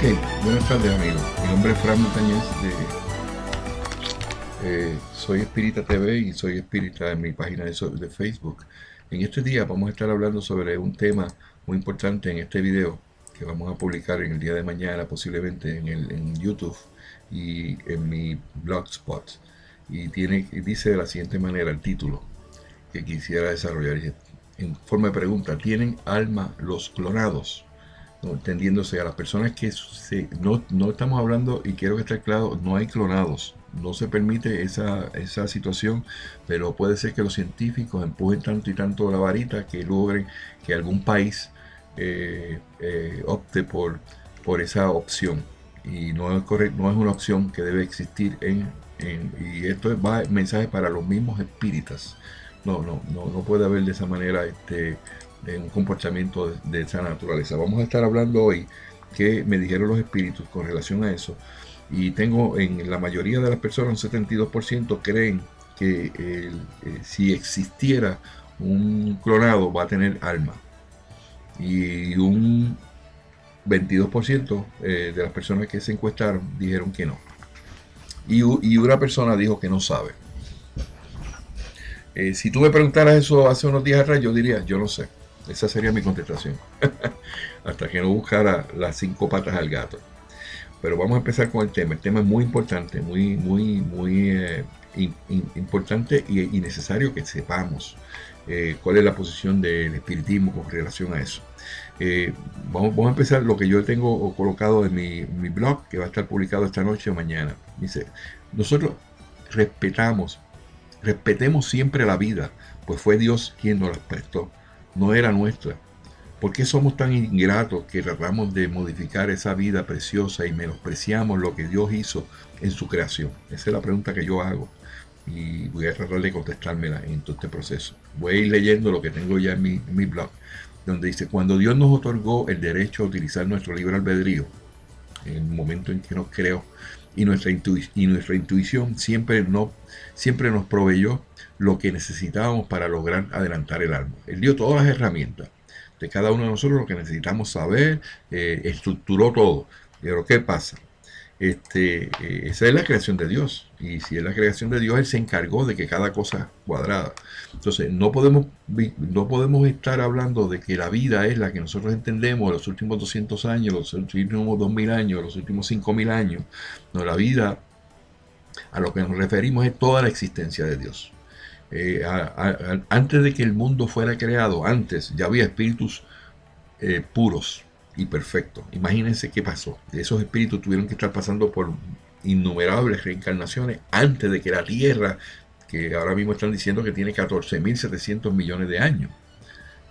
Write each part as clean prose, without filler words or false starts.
Ok, buenas tardes amigos. Mi nombre es Fran Montañez Soy Espírita TV y soy Espírita en mi página de Facebook. En este día vamos a estar hablando sobre un tema muy importante en este video que vamos a publicar en el día de mañana, posiblemente en YouTube y en mi Blogspot. Y dice de la siguiente manera el título que quisiera desarrollar en forma de pregunta: ¿tienen alma los clonados? No, entendiéndose a las personas que no estamos hablando, y quiero que esté claro, no hay clonados, no se permite esa situación, pero puede ser que los científicos empujen tanto y tanto la varita que logren que algún país opte por esa opción, y no es correcto, no es una opción que debe existir y esto va mensaje para los mismos espíritas. No puede haber de esa manera de un comportamiento de esa naturaleza. Vamos a estar hablando hoy que me dijeron los espíritus con relación a eso, y en la mayoría de las personas, un 72% creen que si existiera un clonado va a tener alma, y un 22% de las personas que se encuestaron dijeron que no, y una persona dijo que no sabe. Si tú me preguntaras eso hace unos días atrás, yo diría, yo no sé. Esa sería mi contestación. Hasta que no buscara las 5 patas al gato. Pero vamos a empezar con el tema. El tema es muy importante, muy importante y necesario que sepamos cuál es la posición del espiritismo con relación a eso. Vamos a empezar lo que yo tengo colocado en mi blog, que va a estar publicado esta noche o mañana. Dice: nosotros respetemos siempre la vida, pues fue Dios quien nos la prestó, no era nuestra. ¿Por qué somos tan ingratos que tratamos de modificar esa vida preciosa y menospreciamos lo que Dios hizo en su creación? Esa es la pregunta que yo hago, y voy a tratar de contestármela en todo este proceso. Voy a ir leyendo lo que tengo ya en mi blog, donde dice: cuando Dios nos otorgó el derecho a utilizar nuestro libre albedrío, en el momento en que nos creó, y nuestra intuición siempre nos proveyó lo que necesitábamos para lograr adelantar el alma. Él dio todas las herramientas de cada uno de nosotros, lo que necesitamos saber, estructuró todo. Pero ¿qué pasa? Esa es la creación de Dios, y si es la creación de Dios, Él se encargó de que cada cosa cuadrada. Entonces no podemos estar hablando de que la vida es la que nosotros entendemos los últimos 200 años, los últimos 2000 años, los últimos 5000 años. No, la vida, a lo que nos referimos, es toda la existencia de Dios. Antes de que el mundo fuera creado, antes ya había espíritus puros y perfecto. Imagínense qué pasó. Esos espíritus tuvieron que estar pasando por innumerables reencarnaciones antes de que la Tierra, que ahora mismo están diciendo que tiene 14.700 millones de años,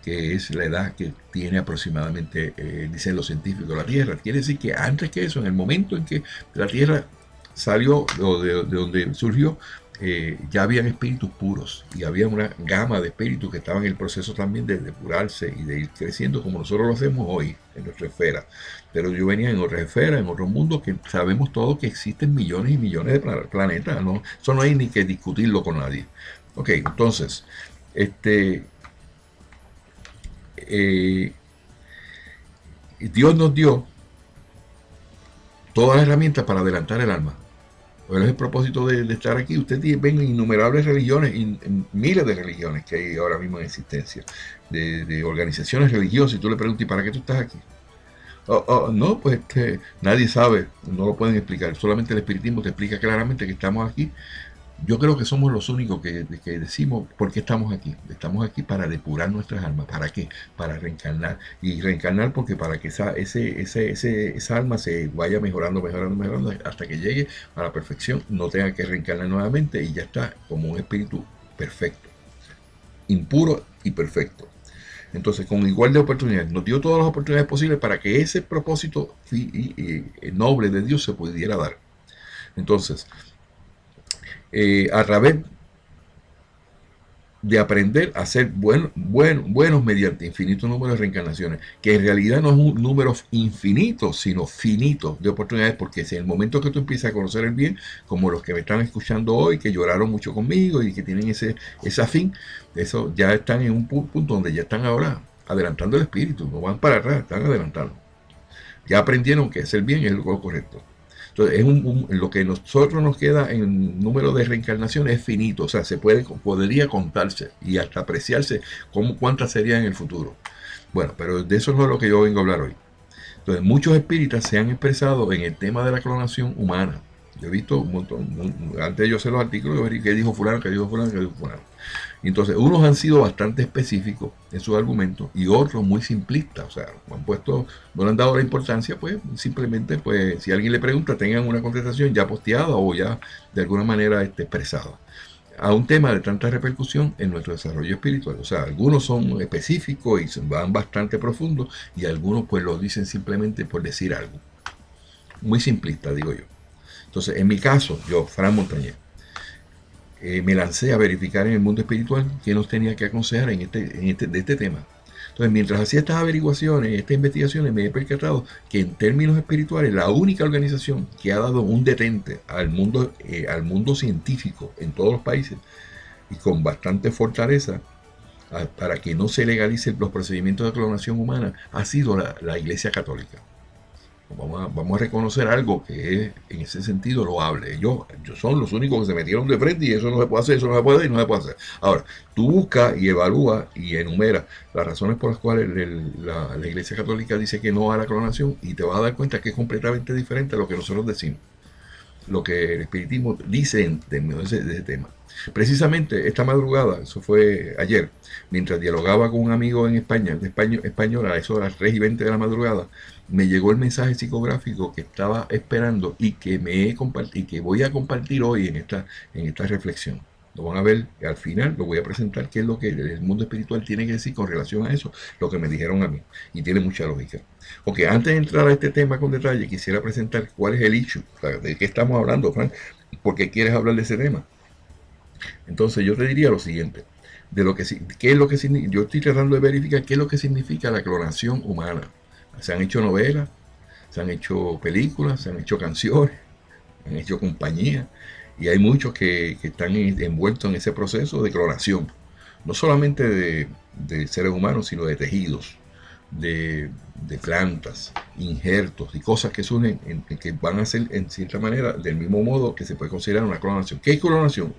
que es la edad que tiene aproximadamente, dicen los científicos, la Tierra. Quiere decir que antes que eso, en el momento en que la Tierra salió de donde surgió, ya habían espíritus puros, y había una gama de espíritus que estaban en el proceso también de depurarse y de ir creciendo, como nosotros lo hacemos hoy en nuestra esfera. Pero yo venía en otra esfera, en otro mundo, que sabemos todos que existen millones y millones de planetas, ¿no? Eso no hay ni que discutirlo con nadie. Ok, entonces, Dios nos dio todas las herramientas para adelantar el alma. ¿Cuál es el propósito de estar aquí? Ustedes ven innumerables religiones, miles de religiones que hay ahora mismo en existencia, de organizaciones religiosas, y tú le preguntas: ¿y para qué tú estás aquí? No, pues nadie sabe, no lo pueden explicar, solamente el espiritismo te explica claramente que estamos aquí. Yo creo que somos los únicos que decimos por qué estamos aquí. Estamos aquí para depurar nuestras almas. ¿Para qué? Para reencarnar. Y reencarnar porque para que esa alma se vaya mejorando hasta que llegue a la perfección, no tenga que reencarnar nuevamente, y ya está como un espíritu perfecto, impuro y perfecto. Entonces, con igual de oportunidades, nos dio todas las oportunidades posibles para que ese propósito noble de Dios se pudiera dar. Entonces, a través de aprender a ser buenos mediante infinito número de reencarnaciones, que en realidad no es un número infinito, sino finito de oportunidades, porque si en el momento que tú empiezas a conocer el bien, como los que me están escuchando hoy, que lloraron mucho conmigo y que tienen ese fin, eso ya están en un punto donde ya están ahora adelantando el espíritu, no van para atrás, están adelantando. Ya aprendieron que hacer bien es lo correcto. Entonces, lo que nosotros nos queda en número de reencarnaciones es finito, o sea, podría contarse y hasta apreciarse cuántas serían en el futuro. Bueno, pero de eso no es lo que yo vengo a hablar hoy. Entonces, muchos espíritas se han expresado en el tema de la clonación humana. Yo he visto un montón, antes de yo hacer los artículos, yo ver qué dijo fulano, qué dijo fulano, qué dijo fulano. Entonces, unos han sido bastante específicos en sus argumentos y otros muy simplistas. O sea, no le han dado la importancia, pues simplemente, pues, si alguien le pregunta, tengan una contestación ya posteada o ya de alguna manera expresada a un tema de tanta repercusión en nuestro desarrollo espiritual. O sea, algunos son específicos y van bastante profundos y algunos pues lo dicen simplemente por decir algo. Muy simplista, digo yo. Entonces, en mi caso, yo, Fran Montañez, me lancé a verificar en el mundo espiritual qué nos tenía que aconsejar de este tema. Entonces, mientras hacía estas averiguaciones, estas investigaciones, me he percatado que en términos espirituales, la única organización que ha dado un detente al mundo científico en todos los países y con bastante fortaleza para que no se legalicen los procedimientos de clonación humana ha sido la Iglesia Católica. Vamos a reconocer algo que es en ese sentido loable. Ellos son los únicos que se metieron de frente y eso no se puede hacer, eso no se puede y no se puede hacer. Ahora, tú buscas y evalúas y enumeras las razones por las cuales la Iglesia Católica dice que no a la clonación y te vas a dar cuenta que es completamente diferente a lo que nosotros decimos, lo que el espiritismo dice en términos de ese tema. Precisamente esta madrugada, eso fue ayer, mientras dialogaba con un amigo en España, español, a eso de las 3:20 de la madrugada, me llegó el mensaje psicográfico que estaba esperando y que que voy a compartir hoy en esta reflexión. Lo van a ver al final, lo voy a presentar qué es lo que el mundo espiritual tiene que decir con relación a eso, lo que me dijeron a mí, y tiene mucha lógica. Ok, antes de entrar a este tema con detalle, quisiera presentar cuál es el issue, o sea, de qué estamos hablando, Frank, por qué quieres hablar de ese tema. Entonces yo te diría lo siguiente, qué es lo que significa. Yo estoy tratando de verificar qué es lo que significa la clonación humana. Se han hecho novelas, se han hecho películas, se han hecho canciones, se han hecho compañías, y hay muchos que están envueltos en ese proceso de clonación, no solamente de seres humanos, sino de tejidos, de plantas, injertos y cosas que surgen, que van a ser en cierta manera del mismo modo que se puede considerar una clonación. ¿Qué es clonación?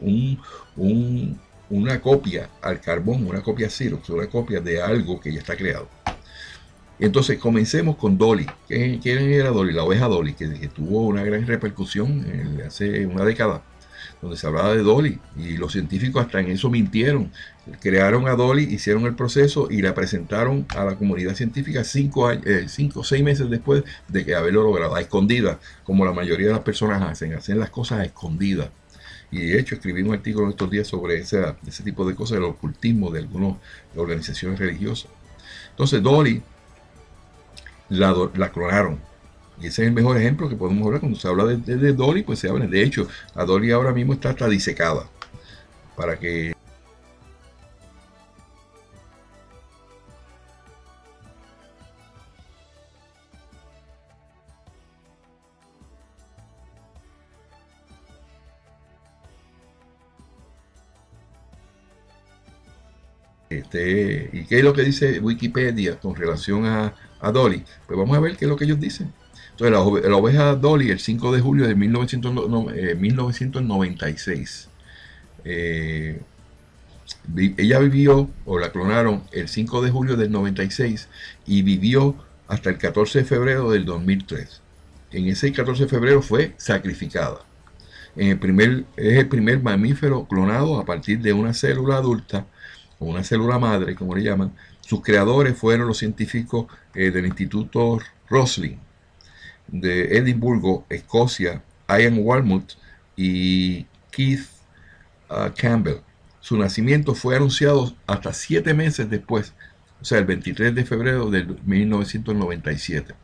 Una copia al carbón, una copia Xerox, una copia de algo que ya está creado. Entonces comencemos con Dolly. ¿Quién era Dolly? La oveja Dolly, que tuvo una gran repercusión hace una década, donde se hablaba de Dolly, y los científicos hasta en eso mintieron. Crearon a Dolly, hicieron el proceso y la presentaron a la comunidad científica 5 o 6 meses después de que haberlo logrado, a escondidas, como la mayoría de las personas hacen las cosas a escondidas. Y de hecho escribí un artículo estos días sobre ese tipo de cosas, del ocultismo de algunas organizaciones religiosas. Entonces Dolly la clonaron. Y ese es el mejor ejemplo que podemos hablar. Cuando se habla de Dolly, pues se habla. De hecho, a Dolly ahora mismo está hasta disecada. Para que ¿y qué es lo que dice Wikipedia con relación a Dolly? Pues vamos a ver qué es lo que ellos dicen. Entonces, la oveja Dolly, el 5 de julio de 1996, ella vivió, o la clonaron, el 5 de julio del 96 y vivió hasta el 14 de febrero del 2003. En ese 14 de febrero fue sacrificada. Es el primer mamífero clonado a partir de una célula adulta, o una célula madre, como le llaman. Sus creadores fueron los científicos del Instituto Roslin de Edimburgo, Escocia, Ian Walmut y Keith Campbell. Su nacimiento fue anunciado hasta 7 meses después, o sea, el 23 de febrero de 1997.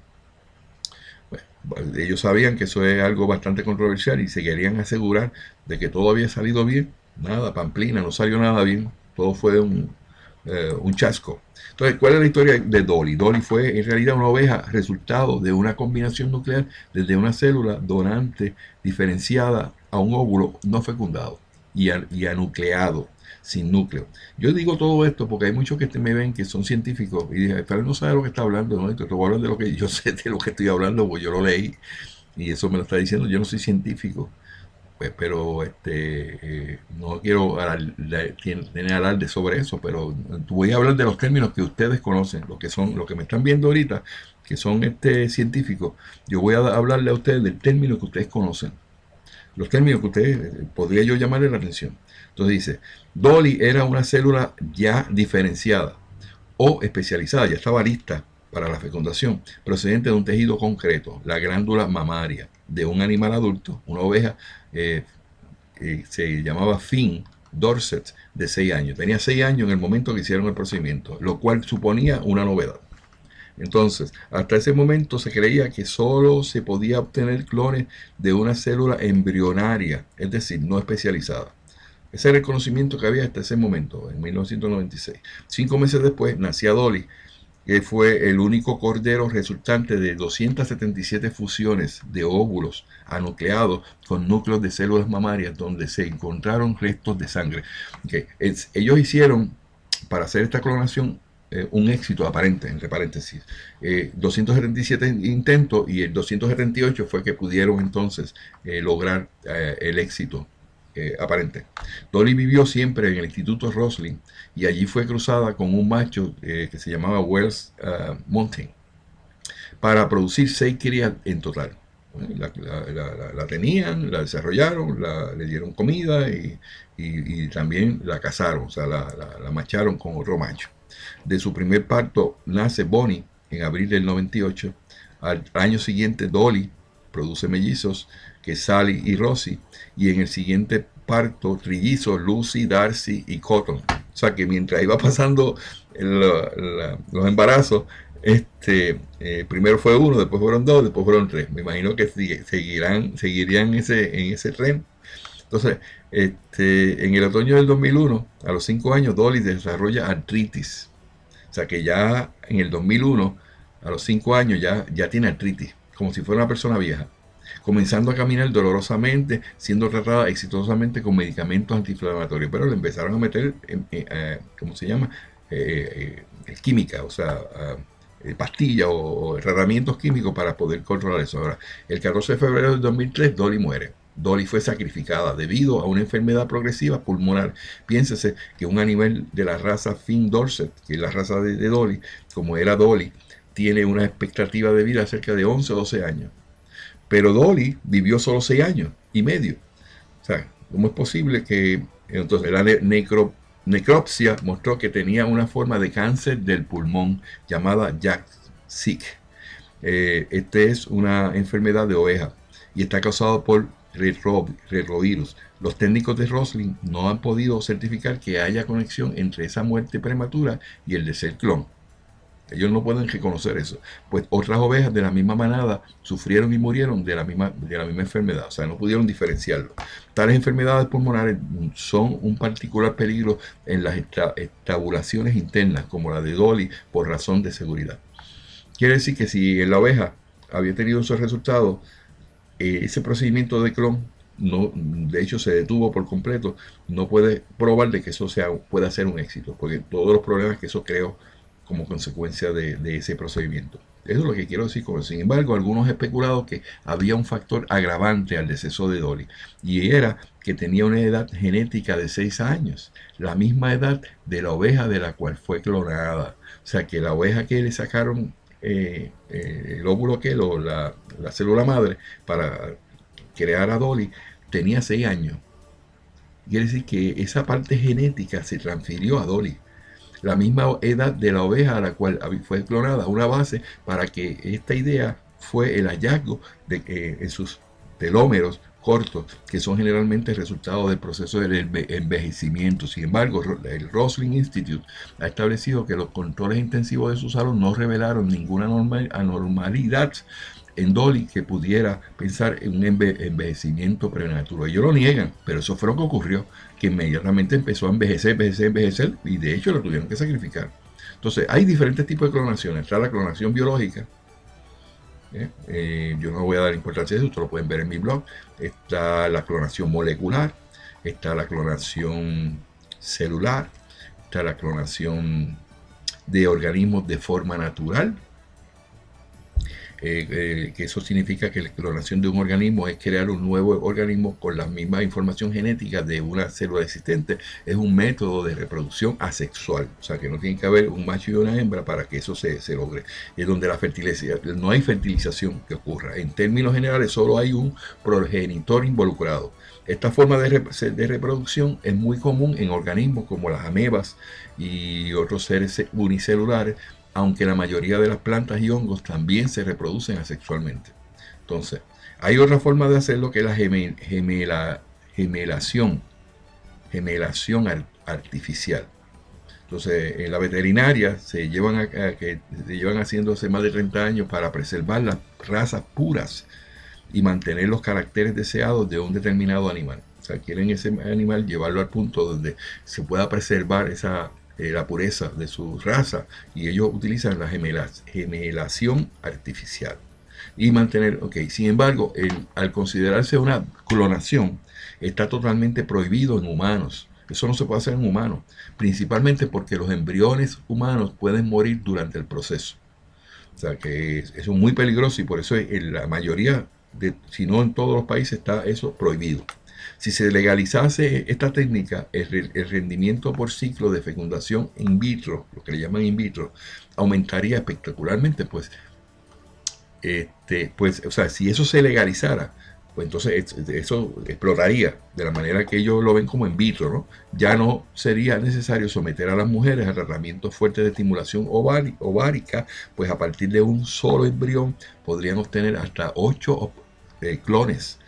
Bueno, ellos sabían que eso es algo bastante controversial y se querían asegurar de que todo había salido bien. Nada, Pamplina, no salió nada bien. Todo fue un chasco. Entonces, ¿cuál es la historia de Dolly? Dolly fue en realidad una oveja resultado de una combinación nuclear desde una célula donante diferenciada a un óvulo no fecundado y anucleado. sin núcleo. Yo digo todo esto porque hay muchos que me ven que son científicos y dicen, pero él no sabe lo que está hablando, ¿no? Te voy a hablar de lo que yo sé de lo que estoy hablando, porque yo lo leí y eso me lo está diciendo. Yo no soy científico, pues, pero no quiero tener alarde sobre eso, pero voy a hablar de los términos que ustedes conocen, lo que son, lo que me están viendo ahorita, que son científicos. Yo voy a hablarle a ustedes del término que ustedes conocen, los términos que ustedes podría yo llamarle la atención. Entonces dice, Dolly era una célula ya diferenciada o especializada, ya estaba lista para la fecundación, procedente de un tejido concreto, la glándula mamaria de un animal adulto, una oveja, se llamaba Finn Dorset, de 6 años. Tenía 6 años en el momento que hicieron el procedimiento, lo cual suponía una novedad. Entonces, hasta ese momento se creía que solo se podía obtener clones de una célula embrionaria, es decir, no especializada. Ese era el conocimiento que había hasta ese momento, en 1996. 5 meses después nacía Dolly, que fue el único cordero resultante de 277 fusiones de óvulos anucleados con núcleos de células mamarias donde se encontraron restos de sangre. Ellos hicieron, para hacer esta clonación, un éxito aparente, entre paréntesis, 277 intentos, y el 278 fue que pudieron entonces lograr el éxito aparente. Dolly vivió siempre en el Instituto Roslin y allí fue cruzada con un macho que se llamaba Wells Mountain para producir 6 crías en total. La tenían, la desarrollaron, le dieron comida y también la casaron, o sea, la macharon con otro macho. De su primer parto nace Bonnie en abril del 98. Al año siguiente Dolly produce mellizos, que Sally y Rosie, y en el siguiente parto trillizos Lucy, Darcy y Cotton. O sea que mientras iba pasando los embarazos, primero fue uno, después fueron dos, después fueron tres. Me imagino que seguirían en ese tren. Entonces, en el otoño del 2001, a los 5 años, Dolly desarrolla artritis. O sea que ya en el 2001, a los 5 años, ya tiene artritis, como si fuera una persona vieja, comenzando a caminar dolorosamente, siendo tratada exitosamente con medicamentos antiinflamatorios, pero le empezaron a meter, ¿cómo se llama? Química, o sea, pastillas o tratamientos químicos para poder controlar eso. Ahora, el 14 de febrero del 2003, Dolly muere. Dolly fue sacrificada debido a una enfermedad progresiva pulmonar. Piénsese que un animal de la raza Finn Dorset, que es la raza de Dolly, como era Dolly, tiene una expectativa de vida cerca de 11 o 12 años. Pero Dolly vivió solo 6 años y medio. O sea, ¿cómo es posible que entonces la necropsia mostró que tenía una forma de cáncer del pulmón llamada Jack-Sick? Es una enfermedad de oveja y está causado por retrovirus. Los técnicos de Roslin no han podido certificar que haya conexión entre esa muerte prematura y el de ser clon. Ellos no pueden reconocer eso. Pues otras ovejas de la misma manada sufrieron y murieron de la misma enfermedad. O sea, no pudieron diferenciarlo. Tales enfermedades pulmonares son un particular peligro en las estabulaciones internas, como la de Dolly, por razón de seguridad. Quiere decir que si en la oveja había tenido esos resultados, ese procedimiento de clon, no, de hecho se detuvo por completo. No puede probar de que eso pueda ser un éxito, porque todos los problemas que eso creó como consecuencia de ese procedimiento. Eso es lo que quiero decir con eso. Sin embargo, algunos especulados que había un factor agravante al deceso de Dolly, y era que tenía una edad genética de 6 años, la misma edad de la oveja de la cual fue clonada. O sea, que la oveja que le sacaron el óvulo la célula madre para crear a Dolly, tenía 6 años. Quiere decir que esa parte genética se transfirió a Dolly. La misma edad de la oveja a la cual fue clonada, una base para que esta idea fue el hallazgo en sus telómeros cortos, que son generalmente el resultado del proceso del envejecimiento. Sin embargo, el Roslin Institute ha establecido que los controles intensivos de su salón no revelaron ninguna anormalidad en Dolly que pudiera pensar en un envejecimiento prematuro. Ellos lo niegan, pero eso fue lo que ocurrió, que inmediatamente empezó a envejecer, y de hecho lo tuvieron que sacrificar. Entonces, hay diferentes tipos de clonación. Está la clonación biológica. Yo no voy a dar importancia a eso, ustedes lo pueden ver en mi blog. Está la clonación molecular, está la clonación celular, está la clonación de organismos de forma natural, que eso significa que la clonación de un organismo es crear un nuevo organismo con la misma información genética de una célula existente. Es un método de reproducción asexual, o sea que no tiene que haber un macho y una hembra para que eso se logre. Es donde la fertilización, no hay fertilización que ocurra. En términos generales, solo hay un progenitor involucrado. Esta forma de reproducción es muy común en organismos como las amebas y otros seres unicelulares, aunque la mayoría de las plantas y hongos también se reproducen asexualmente. Entonces, hay otra forma de hacerlo, que es la gemelación artificial. Entonces, en la veterinaria se llevan haciendo hace más de 30 años para preservar las razas puras y mantener los caracteres deseados de un determinado animal. O sea, quieren ese animal llevarlo al punto donde se pueda preservar la pureza de su raza, y ellos utilizan la gemelación artificial y mantener, sin embargo, al considerarse una clonación, está totalmente prohibido en humanos. Eso no se puede hacer en humanos, principalmente porque los embriones humanos pueden morir durante el proceso. O sea que eso es muy peligroso, y por eso en la mayoría, si no en todos los países, está eso prohibido. Si se legalizase esta técnica, el rendimiento por ciclo de fecundación in vitro, lo que le llaman in vitro, aumentaría espectacularmente. O sea, si eso se legalizara, pues entonces eso explotaría de la manera que ellos lo ven como in vitro, ¿no? Ya no sería necesario someter a las mujeres a tratamientos fuertes de estimulación ovárica, pues a partir de un solo embrión podrían obtener hasta 8 clones.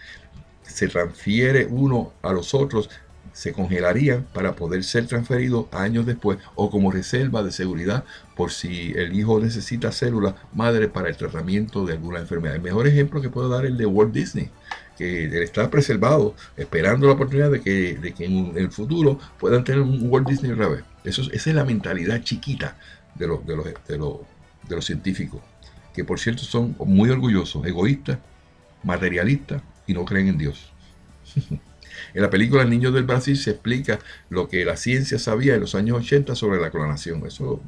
Se transfiere uno a los otros, se congelarían para poder ser transferidos años después, o como reserva de seguridad por si el hijo necesita células madre para el tratamiento de alguna enfermedad. El mejor ejemplo que puedo dar es el de Walt Disney, que está preservado, esperando la oportunidad de que en el futuro puedan tener un Walt Disney otra vez. Esa es la mentalidad chiquita de los científicos, que por cierto son muy orgullosos, egoístas, materialistas, y no creen en Dios. En la película El Niño del Brasil se explica lo que la ciencia sabía en los años 80 sobre la clonación. Eso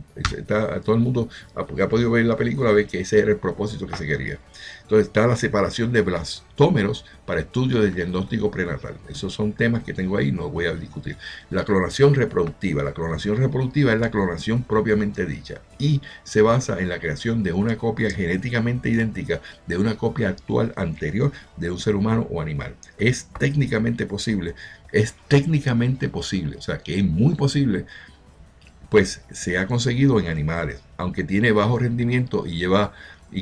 todo el mundo que ha podido ver la película ve que ese era el propósito que se quería. Entonces está la separación de blastómeros para estudio del diagnóstico prenatal. Esos son temas que tengo ahí, no voy a discutir. La clonación reproductiva. La clonación reproductiva es la clonación propiamente dicha y se basa en la creación de una copia genéticamente idéntica de una copia actual anterior de un ser humano o animal. Es técnicamente posible, o sea que es muy posible, pues se ha conseguido en animales, aunque tiene bajo rendimiento y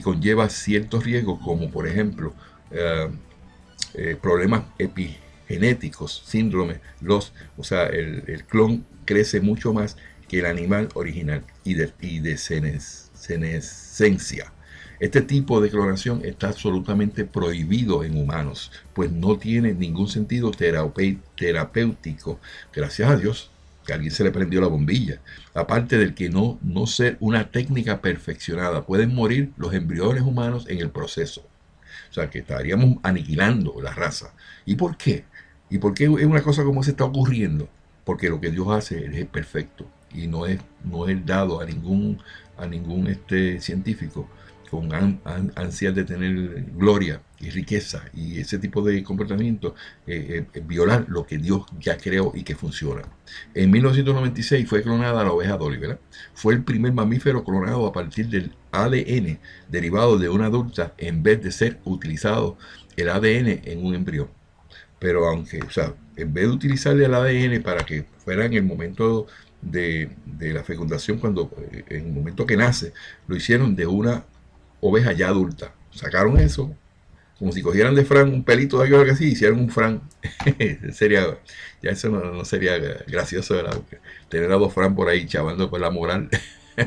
conlleva ciertos riesgos, como por ejemplo problemas epigenéticos, síndromes, o sea, el clon crece mucho más que el animal original y de senescencia. Este tipo de clonación está absolutamente prohibido en humanos, pues no tiene ningún sentido terapéutico. Gracias a Dios que a alguien se le prendió la bombilla. Aparte del que no ser una técnica perfeccionada, pueden morir los embriones humanos en el proceso. O sea que estaríamos aniquilando la raza. ¿Y por qué? ¿Y por qué una cosa como esa está ocurriendo? Porque lo que Dios hace es perfecto y no es dado a ningún científico con ansias de tener gloria y riqueza y ese tipo de comportamiento, violar lo que Dios ya creó y que funciona. En 1996 fue clonada la oveja Dolly, ¿verdad? Fue el primer mamífero clonado a partir del ADN derivado de una adulta, en vez de ser utilizado el ADN en un embrión. Pero en vez de utilizarle el ADN para que fuera en el momento de la fecundación, en el momento que nace, lo hicieron de una oveja ya adulta. Sacaron eso, como si cogieran de Fran un pelito de algo así, hicieron un Fran. Ya eso no sería gracioso, ¿verdad? Tener a dos Fran por ahí chavando por la moral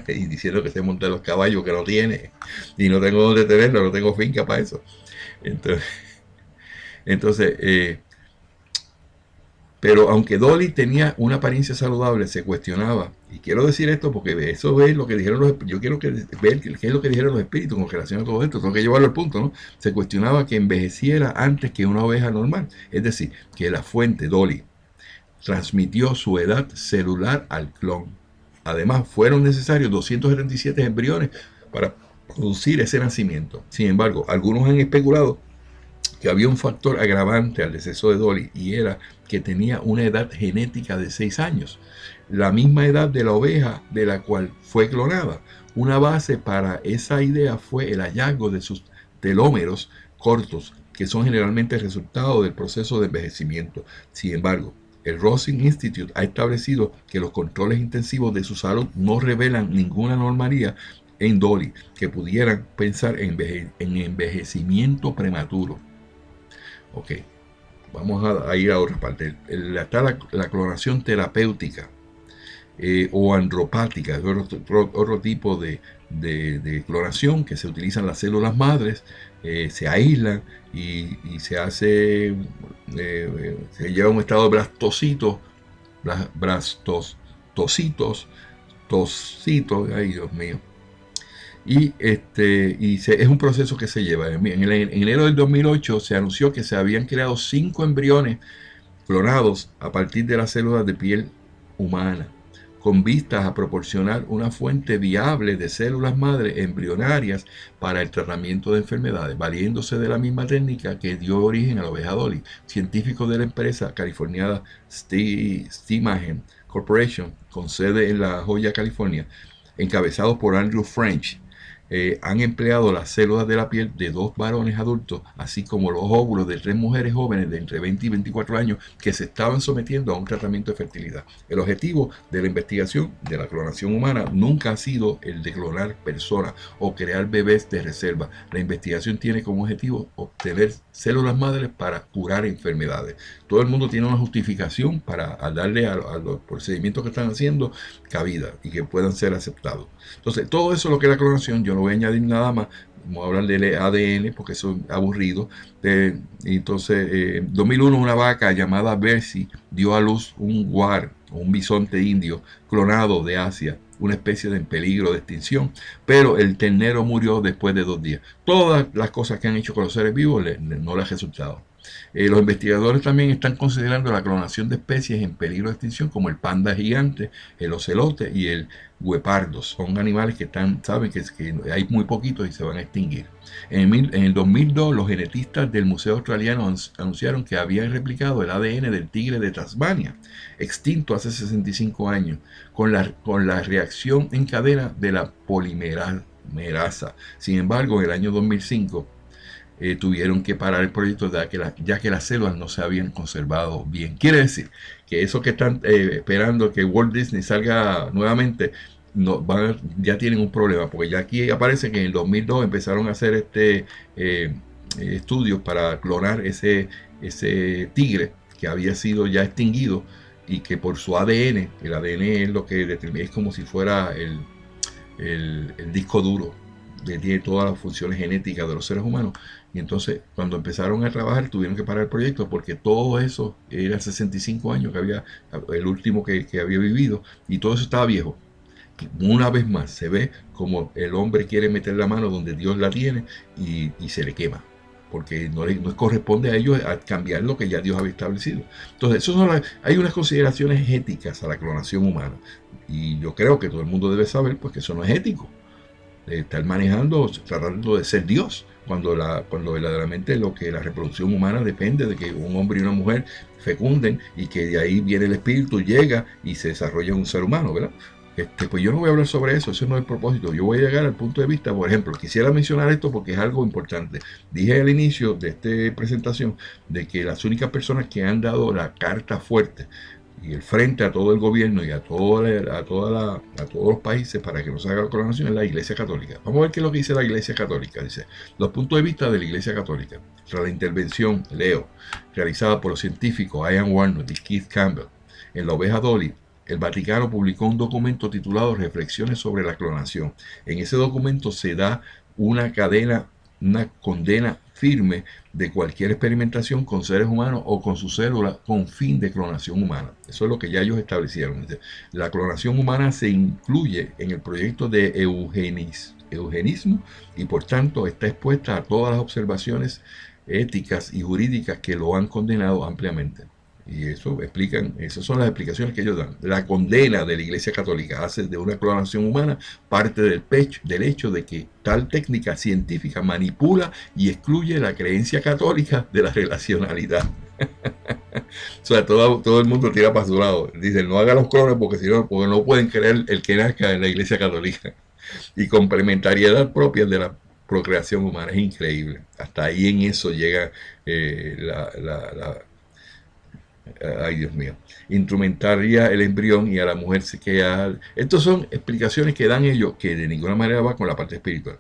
y diciendo que se monta los caballos que no tiene y no tengo dónde tenerlo, no tengo finca para eso. Entonces pero aunque Dolly tenía una apariencia saludable, se cuestionaba, y quiero decir esto porque eso es lo que dijeron yo quiero ver qué es lo que dijeron los espíritus con relación a todo esto, tengo que llevarlo al punto, ¿no? Se cuestionaba que envejeciera antes que una oveja normal, es decir, que la fuente Dolly transmitió su edad celular al clon. Además, fueron necesarios 277 embriones para producir ese nacimiento. Sin embargo, algunos han especulado que había un factor agravante al deceso de Dolly, y era que tenía una edad genética de 6 años, la misma edad de la oveja de la cual fue clonada. Una base para esa idea fue el hallazgo de sus telómeros cortos, que son generalmente el resultado del proceso de envejecimiento. Sin embargo, el Rosin Institute ha establecido que los controles intensivos de su salud no revelan ninguna anomalía en Dolly que pudieran pensar en envejecimiento prematuro. Ok, vamos a ir a otra parte. Está la clonación terapéutica o andropática, es otro tipo de clonación, que se utilizan las células madres, se aíslan y se hace, se lleva a un estado de tocitos, ay Dios mío. Es un proceso que se lleva. En enero del 2008 se anunció que se habían creado 5 embriones clonados a partir de las células de piel humana, con vistas a proporcionar una fuente viable de células madre embrionarias para el tratamiento de enfermedades, valiéndose de la misma técnica que dio origen a la oveja Dolly. Científicos de la empresa californiana Steimagen Corporation, con sede en La Joya, California, encabezados por Andrew French, han empleado las células de la piel de 2 varones adultos, así como los óvulos de 3 mujeres jóvenes de entre 20 y 24 años que se estaban sometiendo a un tratamiento de fertilidad. El objetivo de la investigación de la clonación humana nunca ha sido el de clonar personas o crear bebés de reserva. La investigación tiene como objetivo obtener células madres para curar enfermedades. Todo el mundo tiene una justificación para darle a los procedimientos que están haciendo cabida y que puedan ser aceptados. Entonces, todo eso es lo que es la clonación. Yo no voy a añadir nada más. Vamos a hablar del ADN porque eso es aburrido. Entonces, en 2001 una vaca llamada Bercy dio a luz un guar, o un bisonte indio clonado de Asia, una especie en peligro de extinción, pero el ternero murió después de 2 días. Todas las cosas que han hecho con los seres vivos no les ha resultado. Los investigadores también están considerando la clonación de especies en peligro de extinción, como el panda gigante, el ocelote y el guepardo. Son animales que saben que hay muy poquitos y se van a extinguir. En el 2002, los genetistas del Museo Australiano anunciaron que habían replicado el ADN del tigre de Tasmania, extinto hace 65 años, con la reacción en cadena de la polimerasa. Sin embargo, en el año 2005, tuvieron que parar el proyecto ya que las células no se habían conservado bien. Quiere decir que eso que están esperando que Walt Disney salga nuevamente, ya tienen un problema, porque ya aquí aparece que en el 2002 empezaron a hacer estudios para clonar ese tigre que había sido ya extinguido, y que por su ADN, el ADN es lo que determina, es como si fuera el disco duro, que tiene todas las funciones genéticas de los seres humanos. Y entonces, cuando empezaron a trabajar, tuvieron que parar el proyecto, porque todo eso era 65 años que había, el último que había vivido, y todo eso estaba viejo. Una vez más se ve como el hombre quiere meter la mano donde Dios la tiene y se le quema, porque no corresponde a ellos a cambiar lo que ya Dios había establecido. Entonces, hay unas consideraciones éticas a la clonación humana, y yo creo que todo el mundo debe saber pues que eso no es ético. Estar tratando de ser Dios, cuando verdaderamente la reproducción humana depende de que un hombre y una mujer fecunden, y que de ahí viene el espíritu, llega y se desarrolla un ser humano, ¿verdad? Pues yo no voy a hablar sobre eso no es el propósito. Yo voy a llegar al punto de vista, por ejemplo, quisiera mencionar esto porque es algo importante. Dije al inicio de esta presentación de que las únicas personas que han dado la carta fuerte y el frente a todo el gobierno y a todos los países para que no se haga la clonación es la Iglesia Católica. Vamos a ver qué es lo que dice la Iglesia Católica. Dice: los puntos de vista de la Iglesia Católica. Tras la intervención, realizada por los científicos Ian Warner y Keith Campbell en la oveja Dolly, el Vaticano publicó un documento titulado Reflexiones sobre la clonación. En ese documento se da una condena firme de cualquier experimentación con seres humanos o con sus células con fin de clonación humana. Eso es lo que ya ellos establecieron. La clonación humana se incluye en el proyecto de eugenismo, y por tanto está expuesta a todas las observaciones éticas y jurídicas que lo han condenado ampliamente. Y eso explican, esas son las explicaciones que ellos dan. La condena de la Iglesia Católica hace de una clonación humana parte del hecho de que tal técnica científica manipula y excluye la creencia católica de la relacionalidad. O sea, todo el mundo tira para su lado. Dicen, no hagan los clones porque no pueden creer el que nazca en la Iglesia Católica. Y complementariedad propia de la procreación humana es increíble. Hasta ahí en eso llega ay Dios mío, instrumentaría el embrión y a la mujer se queda. Estas son explicaciones que dan ellos que de ninguna manera va con la parte espiritual.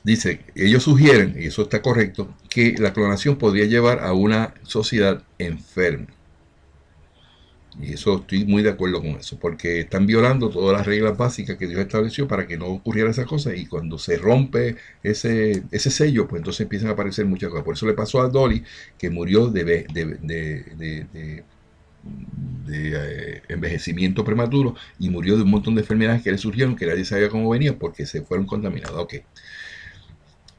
Dice, ellos sugieren, y eso está correcto, que la clonación podría llevar a una sociedad enferma. Y eso estoy muy de acuerdo con eso, porque están violando todas las reglas básicas que Dios estableció para que no ocurriera esa cosa. Y cuando se rompe ese sello, pues entonces empiezan a aparecer muchas cosas. Por eso le pasó a Dolly, que murió de envejecimiento prematuro y murió de un montón de enfermedades que le surgieron, que nadie sabía cómo venían porque se fueron contaminadas. Ok.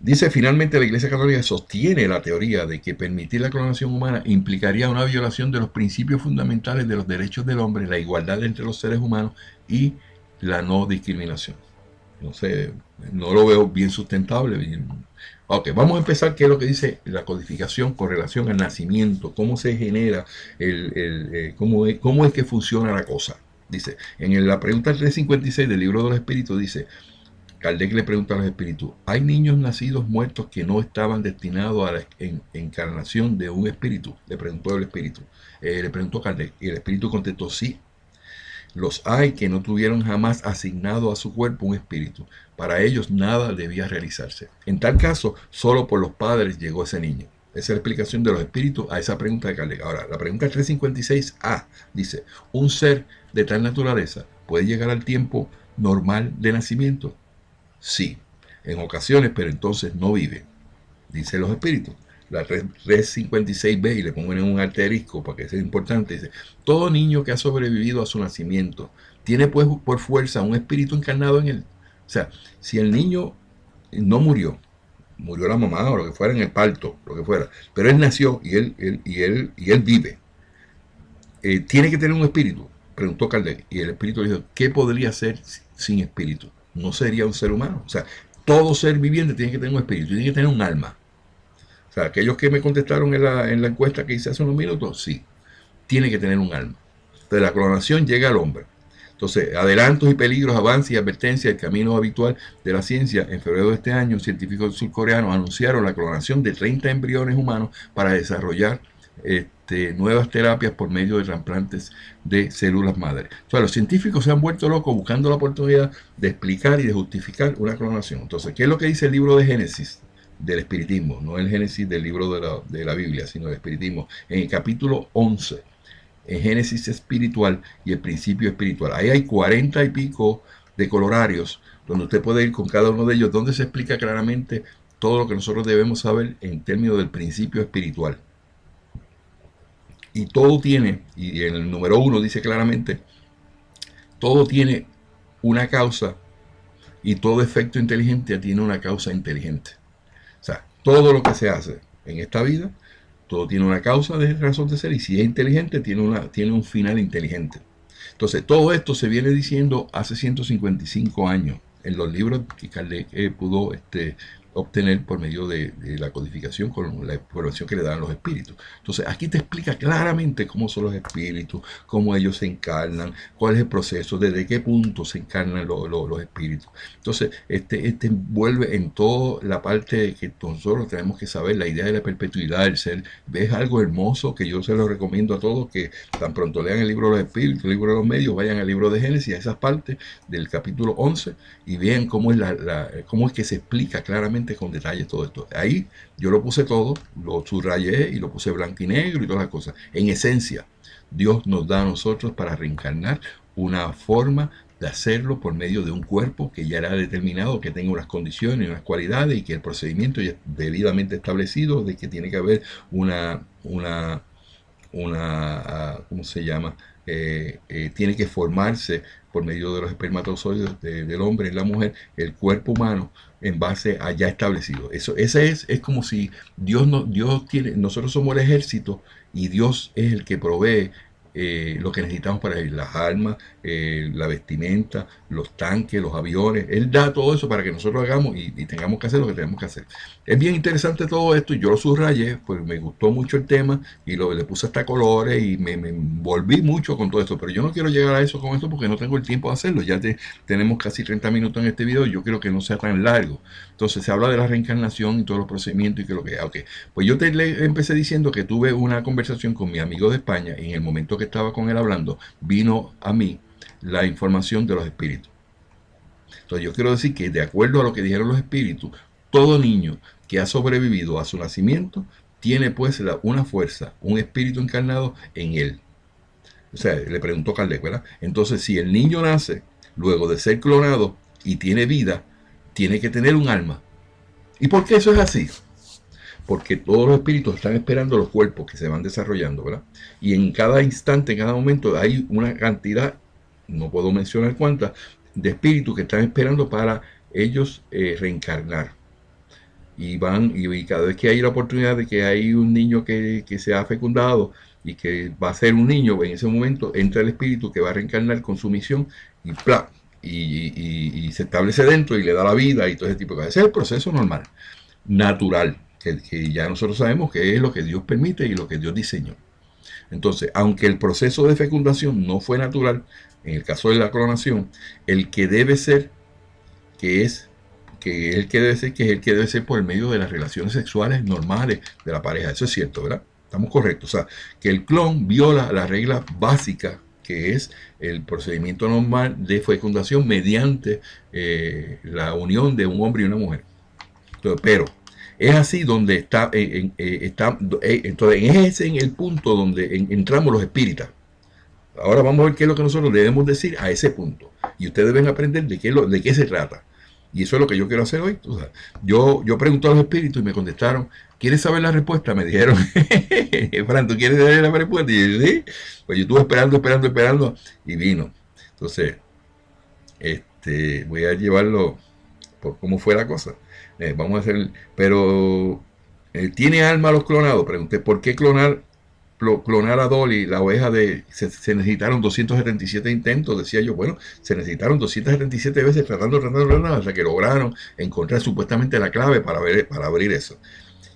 Dice, finalmente la Iglesia Católica sostiene la teoría de que permitir la clonación humana implicaría una violación de los principios fundamentales de los derechos del hombre, la igualdad entre los seres humanos y la no discriminación. No sé, no lo veo bien sustentable. Ok, vamos a empezar qué es lo que dice la codificación con relación al nacimiento, cómo se genera, cómo es que funciona la cosa. Dice, en la pregunta 356 del libro de los espíritus dice, Kardec le pregunta a los espíritus, ¿hay niños nacidos muertos que no estaban destinados a la encarnación de un espíritu? Le preguntó el espíritu. Le preguntó Kardec y el espíritu contestó, sí. Los hay que no tuvieron jamás asignado a su cuerpo un espíritu. Para ellos nada debía realizarse. En tal caso, solo por los padres llegó ese niño. Esa es la explicación de los espíritus a esa pregunta de Kardec. Ahora, la pregunta 356A dice, ¿un ser de tal naturaleza puede llegar al tiempo normal de nacimiento? Sí, en ocasiones, pero entonces no vive, dice los espíritus. La 356B, y le pongo en un asterisco para que sea importante, dice, todo niño que ha sobrevivido a su nacimiento tiene pues por fuerza un espíritu encarnado en él. O sea, si el niño no murió la mamá o lo que fuera en el parto, lo que fuera, pero él nació y él vive, tiene que tener un espíritu, preguntó Kardec, y el espíritu dijo, ¿qué podría ser sin espíritu? No sería un ser humano. O sea, todo ser viviente tiene que tener un espíritu, tiene que tener un alma. O sea, aquellos que me contestaron en la encuesta que hice hace unos minutos, sí, tiene que tener un alma. Entonces la clonación llega al hombre. Entonces, adelantos y peligros, avances y advertencias, el camino habitual de la ciencia. En febrero de este año, científicos surcoreanos anunciaron la clonación de 30 embriones humanos para desarrollar nuevas terapias por medio de trasplantes de células madre. O sea, los científicos se han vuelto locos buscando la oportunidad de explicar y de justificar una clonación. Entonces, ¿qué es lo que dice el libro de Génesis del espiritismo? No el Génesis del libro de la Biblia, sino el espiritismo. En el capítulo 11, en Génesis espiritual y el principio espiritual. Ahí hay 40 y pico de colorarios donde usted puede ir con cada uno de ellos, donde se explica claramente todo lo que nosotros debemos saber en términos del principio espiritual. Y todo tiene, y en el número 1 dice claramente, todo tiene una causa y todo efecto inteligente tiene una causa inteligente. O sea, todo lo que se hace en esta vida, todo tiene una causa de razón de ser y si es inteligente tiene un final inteligente. Entonces, todo esto se viene diciendo hace 155 años en los libros que Kardec pudo obtener por medio de la codificación con la información que le dan los espíritus. Entonces aquí te explica claramente cómo son los espíritus, cómo ellos se encarnan, cuál es el proceso, desde qué punto se encarnan los espíritus. Entonces envuelve en toda la parte que nosotros tenemos que saber, la idea de la perpetuidad del ser. Es algo hermoso que yo se lo recomiendo a todos que tan pronto lean el libro de los espíritus, el libro de los medios, vayan al libro de Génesis, a esas partes del capítulo 11 y vean cómo es que se explica claramente con detalle todo esto. Ahí yo lo puse todo, lo subrayé y lo puse blanco y negro y todas las cosas. En esencia, Dios nos da a nosotros para reencarnar una forma de hacerlo por medio de un cuerpo que ya era determinado, que tenga unas condiciones, unas cualidades y que el procedimiento ya es debidamente establecido, de que tiene que haber ¿cómo se llama? tiene que formarse por medio de los espermatozoides del hombre en la mujer, el cuerpo humano en base a ya establecido. Eso, ese es como si Dios, no, Dios tiene, nosotros somos el ejército y Dios es el que provee lo que necesitamos para ir, las armas, la vestimenta, los tanques, los aviones. Él da todo eso para que nosotros hagamos y tengamos que hacer lo que tenemos que hacer. Es bien interesante todo esto y yo lo subrayé, pues me gustó mucho el tema y le puse hasta colores y me envolví mucho con todo esto, pero yo no quiero llegar a eso con esto porque no tengo el tiempo de hacerlo. Ya tenemos casi 30 minutos en este video y yo quiero que no sea tan largo. Entonces se habla de la reencarnación y todos los procedimientos y que lo que... Ok, pues yo le empecé diciendo que tuve una conversación con mi amigo de España y en el momento que estaba con él hablando, vino a mí la información de los espíritus. Entonces yo quiero decir que de acuerdo a lo que dijeron los espíritus, todo niño que ha sobrevivido a su nacimiento tiene pues una fuerza, un espíritu encarnado en él. O sea, le preguntó Kardec, ¿verdad? Entonces, si el niño nace luego de ser clonado y tiene vida, tiene que tener un alma. ¿Y por qué eso es así? Porque todos los espíritus están esperando los cuerpos que se van desarrollando, ¿verdad? Y en cada instante, en cada momento, hay una cantidad, no puedo mencionar cuántas, de espíritus que están esperando para ellos reencarnar. Y van, y cada vez que hay la oportunidad de que hay un niño que se ha fecundado y que va a ser un niño, en ese momento entra el espíritu que va a reencarnar con su misión y ¡plá! Y se establece dentro y le da la vida y todo ese tipo de cosas. Ese es el proceso normal, natural, que ya nosotros sabemos que es lo que Dios permite y lo que Dios diseñó. Entonces, aunque el proceso de fecundación no fue natural, en el caso de la clonación, el que debe ser, que es el que debe ser, que es el que debe ser por el medio de las relaciones sexuales normales de la pareja. Eso es cierto, ¿verdad? Estamos correctos. O sea, que el clon viola la regla básica, que es el procedimiento normal de fecundación mediante la unión de un hombre y una mujer. Entonces, pero es así donde entonces es en el punto donde entramos los espíritas. Ahora vamos a ver qué es lo que nosotros debemos decir a ese punto. Y ustedes deben aprender de qué se trata. Y eso es lo que yo quiero hacer hoy. O sea, yo pregunté a los espíritus y me contestaron, ¿quieres saber la respuesta? Me dijeron, Fran, ¿tú quieres saber la respuesta? Y yo, sí. Pues yo estuve esperando y vino. Entonces, voy a llevarlo por cómo fue la cosa. Vamos a hacer, pero ¿tiene alma los clonados? Pregunté, ¿por qué clonar a Dolly, la oveja se necesitaron 277 intentos? Decía yo, bueno, se necesitaron 277 veces tratando, hasta que lograron encontrar supuestamente la clave para abrir eso.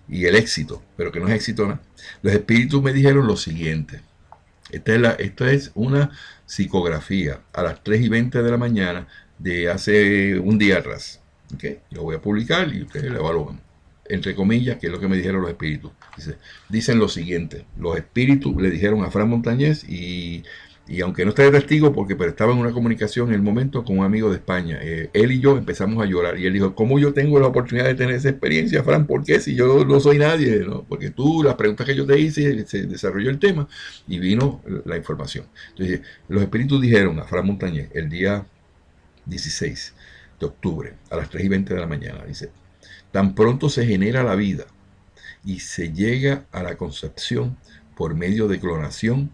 Y el éxito, pero que no es éxito nada. Los espíritus me dijeron lo siguiente. Esta es una psicografía a las 3:20 de la mañana de hace un día atrás. ¿Okay? Lo voy a publicar y ustedes lo evalúan. Entre comillas, que es lo que me dijeron los espíritus. Dicen lo siguiente: los espíritus le dijeron a Fran Montañez, y aunque no está de testigo, pero estaba en una comunicación en el momento con un amigo de España, él y yo empezamos a llorar, y él dijo, ¿cómo yo tengo la oportunidad de tener esa experiencia, Fran? ¿Por qué? Si yo no soy nadie, ¿no? Porque tú, las preguntas que yo te hice, se desarrolló el tema y vino la información. Entonces, los espíritus dijeron a Fran Montañez el día 16 de octubre a las 3:20 de la mañana, dice: tan pronto se genera la vida y se llega a la concepción por medio de clonación,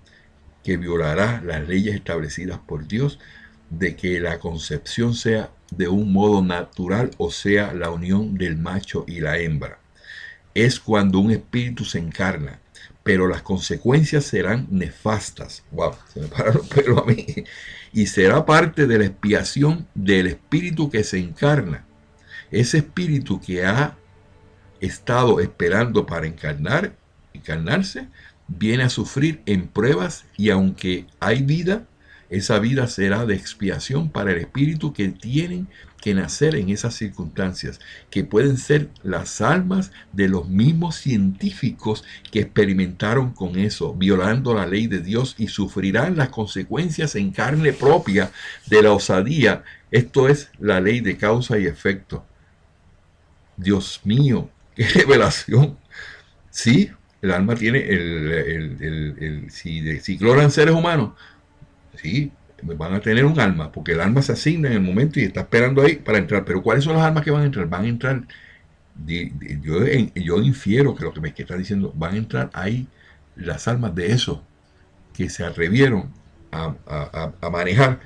que violará las leyes establecidas por Dios, de que la concepción sea de un modo natural, o sea, la unión del macho y la hembra. Es cuando un espíritu se encarna, pero las consecuencias serán nefastas. Wow, se me pararon los pelos a mí. Y será parte de la expiación del espíritu que se encarna. Ese espíritu que ha estado esperando para encarnarse, viene a sufrir en pruebas, y aunque hay vida, esa vida será de expiación para el espíritu que tienen que nacer en esas circunstancias, que pueden ser las almas de los mismos científicos que experimentaron con eso, violando la ley de Dios, y sufrirán las consecuencias en carne propia de la osadía. Esto es la ley de causa y efecto. Dios mío, qué revelación. Sí, el alma tiene si clonan seres humanos, sí, van a tener un alma, porque el alma se asigna en el momento y está esperando ahí para entrar. Pero ¿cuáles son las almas que van a entrar? Van a entrar, yo infiero que lo que está diciendo, van a entrar ahí las almas de esos que se atrevieron a manejar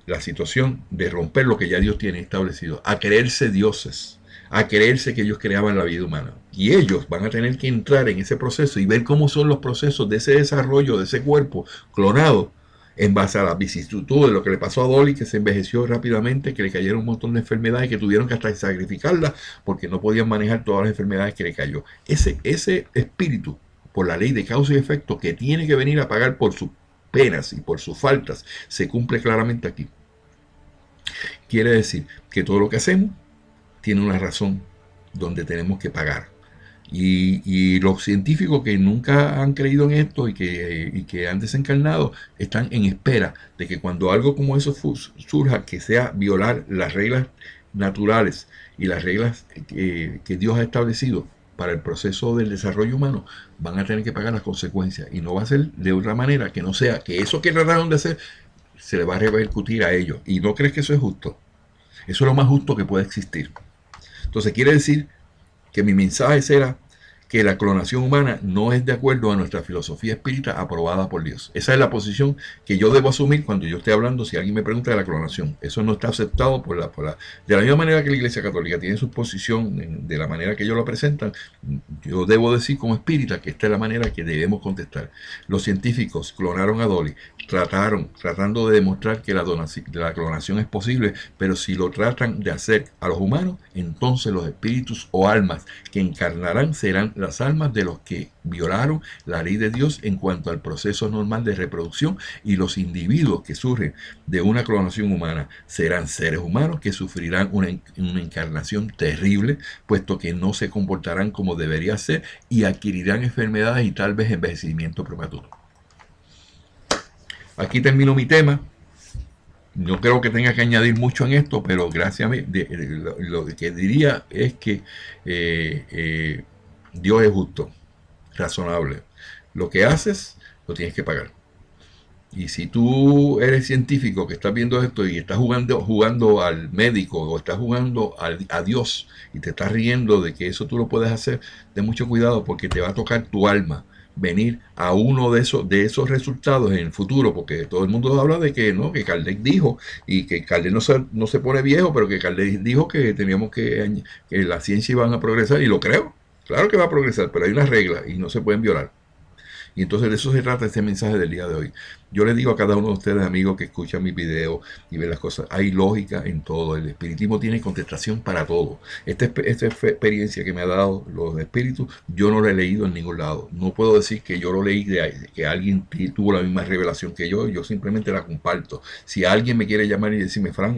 la situación de romper lo que ya Dios tiene establecido, a creerse dioses, a creerse que ellos creaban la vida humana. Y ellos van a tener que entrar en ese proceso y ver cómo son los procesos de ese desarrollo de ese cuerpo clonado en base a las vicisitudes, lo que le pasó a Dolly, que se envejeció rápidamente, que le cayeron un montón de enfermedades, que tuvieron que hasta sacrificarla porque no podían manejar todas las enfermedades que le cayó. Ese espíritu, por la ley de causa y efecto, que tiene que venir a pagar por sus penas y por sus faltas, se cumple claramente aquí. Quiere decir que todo lo que hacemos tiene una razón donde tenemos que pagar. Y los científicos que nunca han creído en esto y que han desencarnado están en espera de que cuando algo como eso surja, que sea violar las reglas naturales y las reglas que Dios ha establecido para el proceso del desarrollo humano, van a tener que pagar las consecuencias. Y no va a ser de otra manera que no sea que eso que trataron de hacer se le va a repercutir a ellos. ¿Y no crees que eso es justo? Eso es lo más justo que puede existir. Entonces quiere decir que mi mensaje será que la clonación humana no es de acuerdo a nuestra filosofía espírita aprobada por Dios. Esa es la posición que yo debo asumir cuando yo esté hablando, si alguien me pregunta de la clonación. Eso no está aceptado de la misma manera que la Iglesia Católica tiene su posición de la manera que ellos lo presentan. Yo debo decir como espírita que esta es la manera que debemos contestar. Los científicos clonaron a Dolly, tratando de demostrar que la clonación es posible, pero si lo tratan de hacer a los humanos, entonces los espíritus o almas que encarnarán serán las almas de los que violaron la ley de Dios en cuanto al proceso normal de reproducción, y los individuos que surgen de una clonación humana serán seres humanos que sufrirán una encarnación terrible, puesto que no se comportarán como debería ser y adquirirán enfermedades y tal vez envejecimiento prematuro. Aquí termino mi tema. No creo que tenga que añadir mucho en esto, pero gracias a mí, lo que diría es que Dios es justo, razonable. Lo que haces, lo tienes que pagar. Y si tú eres científico que estás viendo esto y estás jugando al médico o estás jugando a Dios y te estás riendo de que eso tú lo puedes hacer, ten mucho cuidado porque te va a tocar tu alma venir a uno de esos resultados en el futuro, porque todo el mundo habla de que no, que Kardec dijo, y que Kardec no se pone viejo, pero que Kardec dijo que teníamos que la ciencia iba a progresar, y lo creo, claro que va a progresar, pero hay unas reglas y no se pueden violar. Y entonces de eso se trata este mensaje del día de hoy. Yo les digo a cada uno de ustedes, amigos, que escuchan mis videos y ven las cosas, hay lógica en todo. El espiritismo tiene contestación para todo. Esta experiencia que me ha dado los espíritus, yo no la he leído en ningún lado. No puedo decir que yo lo leí que alguien tuvo la misma revelación que yo simplemente la comparto. Si alguien me quiere llamar y decirme, Fran,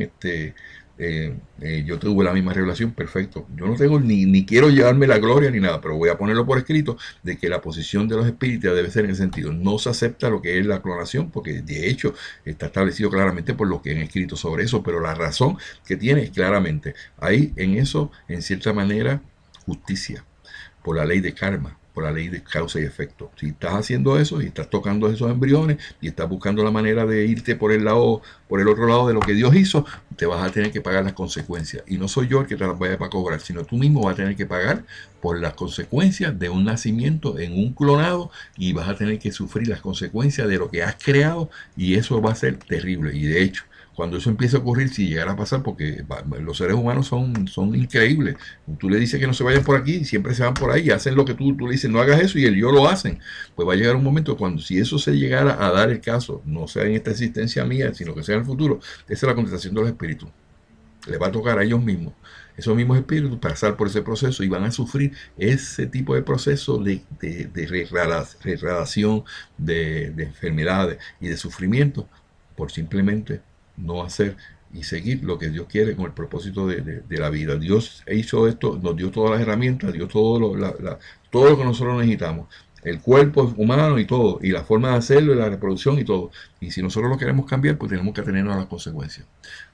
yo tuve la misma revelación, perfecto. Yo no tengo ni quiero llevarme la gloria ni nada, pero voy a ponerlo por escrito de que la posición de los espíritas debe ser en el sentido, no se acepta lo que es la clonación, porque de hecho está establecido claramente por lo que han escrito sobre eso, pero la razón que tiene es claramente, hay en eso, en cierta manera, justicia, por la ley de karma, por la ley de causa y efecto. Si estás haciendo eso y estás tocando esos embriones y estás buscando la manera de irte por el otro lado de lo que Dios hizo, te vas a tener que pagar las consecuencias. Y no soy yo el que te las vaya a cobrar, sino tú mismo vas a tener que pagar por las consecuencias de un nacimiento en un clonado, y vas a tener que sufrir las consecuencias de lo que has creado, y eso va a ser terrible. Y de hecho, cuando eso empiece a ocurrir, si llegara a pasar, porque los seres humanos son increíbles. Tú le dices que no se vayan por aquí y siempre se van por ahí y hacen lo que tú le dices, no hagas eso, y ellos lo hacen. Pues va a llegar un momento cuando, si eso se llegara a dar el caso, no sea en esta existencia mía, sino que sea en el futuro, esa es la contestación de los espíritus. Les va a tocar a ellos mismos, esos mismos espíritus, pasar por ese proceso, y van a sufrir ese tipo de proceso de regradación, de enfermedades y de sufrimiento, por simplemente no hacer y seguir lo que Dios quiere con el propósito de la vida. Dios hizo esto, nos dio todas las herramientas, dio todo lo que nosotros necesitamos, el cuerpo humano y todo, y la forma de hacerlo, y la reproducción y todo. Y si nosotros lo queremos cambiar, pues tenemos que atenernos a las consecuencias.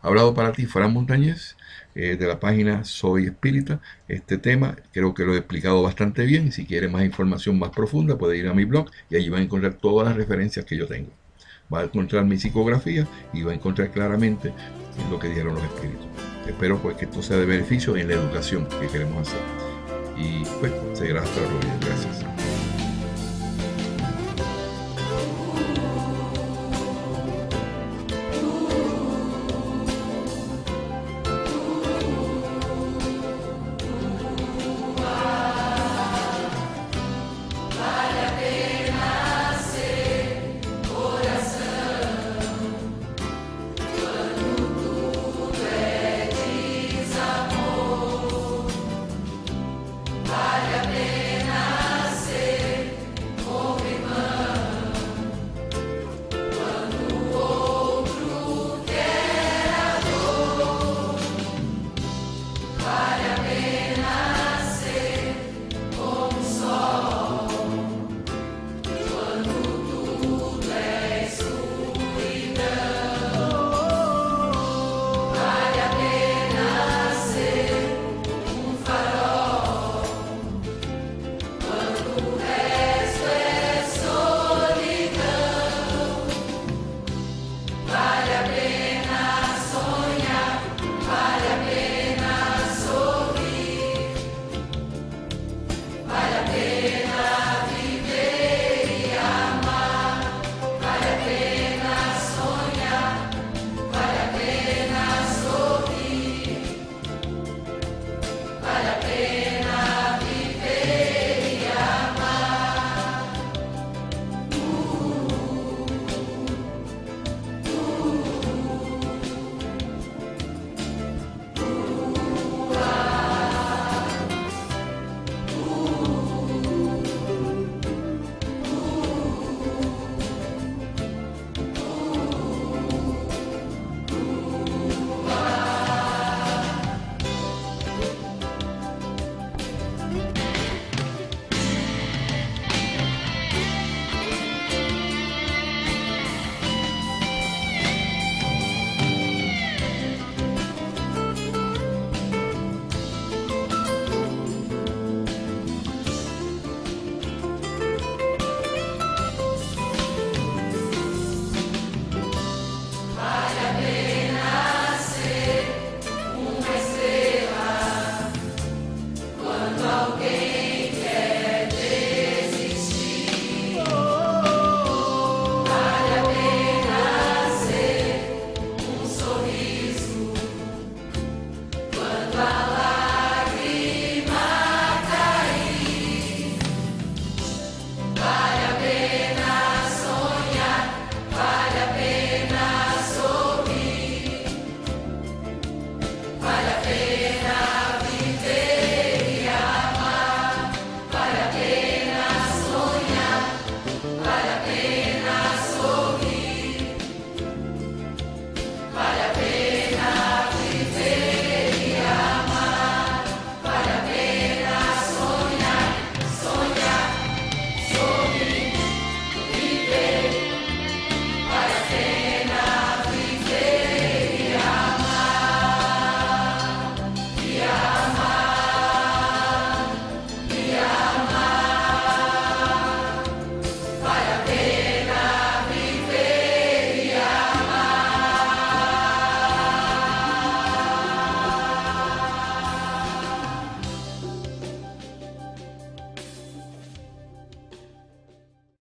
Ha hablado para ti Fran Montañez, de la página Soy Espírita. Este tema creo que lo he explicado bastante bien, y si quiere más información más profunda puede ir a mi blog, y allí va a encontrar todas las referencias que yo tengo. Va a encontrar mi psicografía y va a encontrar claramente lo que dijeron los espíritus. Espero pues que esto sea de beneficio en la educación que queremos hacer. Y pues seguirá hasta luego. Gracias. Aleluya.